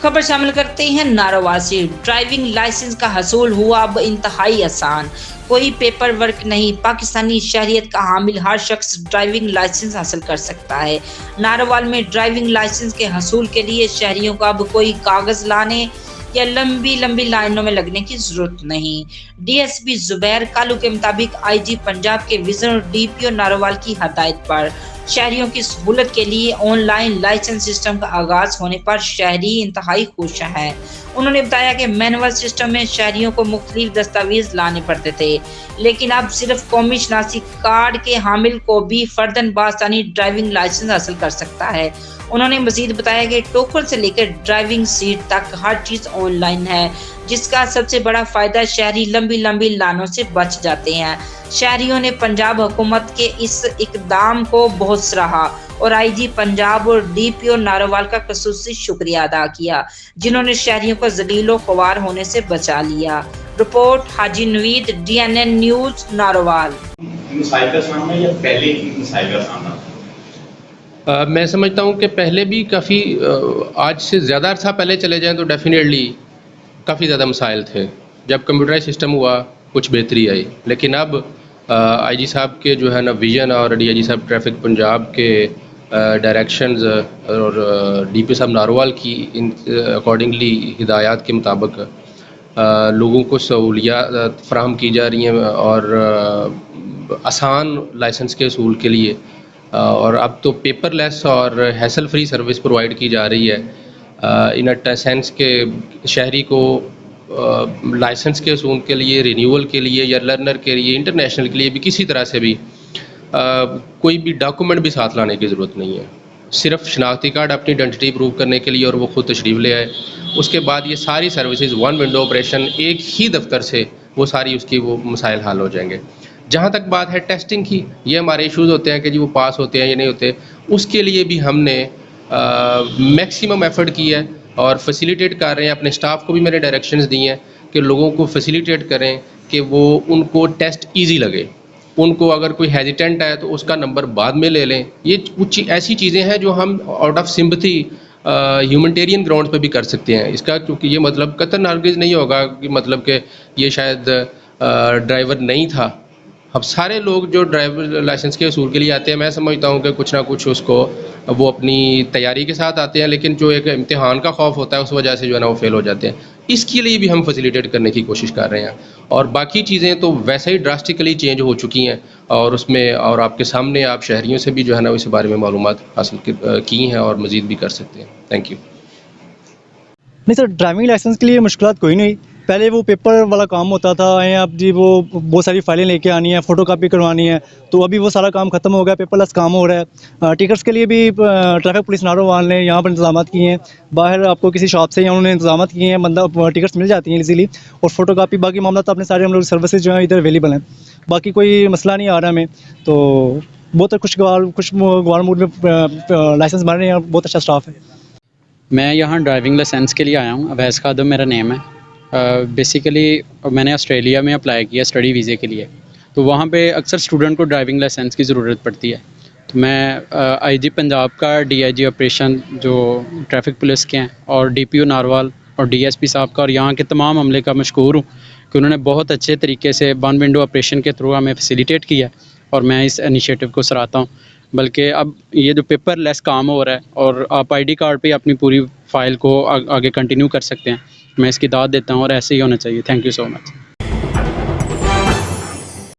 खबर शामिल करते हैं नारोवाल से। ड्राइविंग लाइसेंस का हसूल हुआ अब इंतहाई आसान, कोई पेपर वर्क नहीं। पाकिस्तानी शहरियत का हामिल हर शख्स ड्राइविंग लाइसेंस हासिल कर सकता है। नारोवाल में ड्राइविंग लाइसेंस के हसूल के लिए शहरियों को अब कोई कागज लाने या लंबी लंबी लाइनों में लगने की जरूरत नहीं। डीएसपी जुबैर कालू के मुताबिक आईजी पंजाब के विजन और डीपीओ नारोवाल की हदायत पर शहरियों की सहूलत के लिए ऑनलाइन लाइसेंस सिस्टम का आगाज होने पर शहरी इंतहाई खुश हैं। उन्होंने बताया कि मैनुअल सिस्टम में शहरियों को मुख्तलिफ दस्तावेज लाने पड़ते थे, लेकिन अब सिर्फ कौमी शनासी कार्ड के हामिल को भी फर्दन बासानी ड्राइविंग लाइसेंस हासिल कर सकता है। उन्होंने मजीद बताया कि टोकन से लेकर ड्राइविंग सीट तक हर चीज ऑनलाइन है, जिसका सबसे बड़ा फायदा शहरी लंबी लंबी लाइनों से बच जाते हैं। शहरियों ने पंजाब हुकूमत के इस इकदाम को बहुत सराहा और आईजी पंजाब और डीपीओ नारोवाल का खसूसी शुक्रिया अदा किया, जिन्होंने शहरियों को जलीलो ख्वार होने से बचा लिया। Report Haji Naveed, DNN news, Narowal. Missile का सामना या पहले की मिसाइल का सामना? मैं समझता हूँ कि पहले भी काफ़ी आज से ज़्यादा अर्सा पहले चले जाएं तो डेफिनेटली काफ़ी ज़्यादा मसाइल थे। जब कंप्यूटराइज सिस्टम हुआ कुछ बेहतरी आई, लेकिन अब आईजी साहब के जो है ना विजन और डीआईजी साहब ट्रैफिक पंजाब के डायरेक्शंस और डीपी साहब नारोवाल की इन अकॉर्डिंगली हिदायत के मुताबिक लोगों को सहूलियत फराहम की जा रही हैं और आसान लाइसेंस के असूल के लिए और अब तो पेपरलेस और हैसल फ्री सर्विस प्रोवाइड की जा रही है। इन अ सेंस के शहरी को लाइसेंस के असूल के लिए, रिन्यूअल के लिए या लर्नर के लिए, इंटरनेशनल के लिए भी किसी तरह से भी कोई भी डॉक्यूमेंट भी साथ लाने की ज़रूरत नहीं है। सिर्फ शनाख्ती कार्ड अपनी आइडेंटिटी प्रूव करने के लिए और वो खुद तशरीफ़ ले आए। उसके बाद ये सारी सर्विसेज वन विंडो ऑपरेशन, एक ही दफ्तर से वो सारी उसकी वो मसाइल हल हो जाएंगे। जहाँ तक बात है टेस्टिंग की, ये हमारे इश्यूज़ होते हैं कि जी वो पास होते हैं या नहीं होते, उसके लिए भी हमने मैक्सिमम एफर्ट किया है और फैसिलिटेट कर रहे हैं। अपने स्टाफ को भी मैंने डायरेक्शंस दी हैं कि लोगों को फैसिलिटेट करें कि वो उनको टेस्ट इजी लगे। उनको अगर कोई हेजिटेंट है तो उसका नंबर बाद में ले लें। ये कुछ ऐसी चीज़ें हैं जो हम out of sympathy humanitarian ground पे भी कर सकते हैं। इसका क्योंकि ये मतलब कतई हरगिज़ नहीं होगा कि मतलब कि ये शायद ड्राइवर नहीं था। अब सारे लोग जो ड्राइवर लाइसेंस के असूल के लिए आते हैं, मैं समझता हूँ कि कुछ ना कुछ उसको वो अपनी तैयारी के साथ आते हैं, लेकिन जो एक इम्तिहान का खौफ होता है उस वजह से जो है ना वो फेल हो जाते हैं। इसके लिए भी हम फैसिलिटेट करने की कोशिश कर रहे हैं और बाकी चीज़ें तो वैसे ही ड्रास्टिकली चेंज हो चुकी हैं और उसमें और आपके सामने आप शहरियों से भी जो है ना इस बारे में मालूमात हासिल की हैं और मज़ीद भी कर सकते हैं। Thank you. नहीं सर, ड्राइविंग लाइसेंस के लिए मुश्किलात कोई नहीं। पहले वो पेपर वाला काम होता था, अब जी वो बहुत सारी फाइलें लेके आनी है, फ़ोटो कापी करवानी है, तो अभी वो सारा काम ख़त्म हो गया, पेपरलेस काम हो रहा है। टिकट्स के लिए भी ट्रैफिक पुलिस नारोवाल ने यहाँ पर इंतजाम किए हैं। बाहर आपको किसी शॉप से या उन्होंने इंतजाम किए हैं, बंदा टिकट्स मिल जाती हैं इजीली, और फ़ोटो कापी बाकी मामला तो अपने सारे हम लोग सर्विसेज जो हैं इधर अवेलेबल हैं। बाकी कोई मसला नहीं आ रहा हमें, तो बहुत खुशगवार मूड में लाइसेंस बन रहे हैं, बहुत अच्छा स्टाफ है। मैं यहाँ ड्राइविंग लाइसेंस के लिए आया हूँ। अवैस खादम मेरा नेम है। बेसिकली मैंने ऑस्ट्रेलिया में अप्लाई किया स्टडी वीज़े के लिए, तो वहाँ पे अक्सर स्टूडेंट को ड्राइविंग लाइसेंस की ज़रूरत पड़ती है। तो मैं आईजी पंजाब का, डीआईजी ऑपरेशन जो ट्रैफिक पुलिस के हैं, और डीपीओ नारोवाल और डीएसपी साहब का और यहाँ के तमाम अमले का मशकूर हूँ कि उन्होंने बहुत अच्छे तरीके से वन विंडो ऑपरेशन के थ्रू हमें फैसिलिटेट किया और मैं इस इनिशिएटिव को सराहता हूँ। बल्कि अब ये जो पेपरलेस काम हो रहा है और आप आईडी कार्ड पे अपनी पूरी फ़ाइल को आगे कंटिन्यू कर सकते हैं, मैं इसकी दाद देता हूँ और ऐसे ही होना चाहिए। Thank you so much.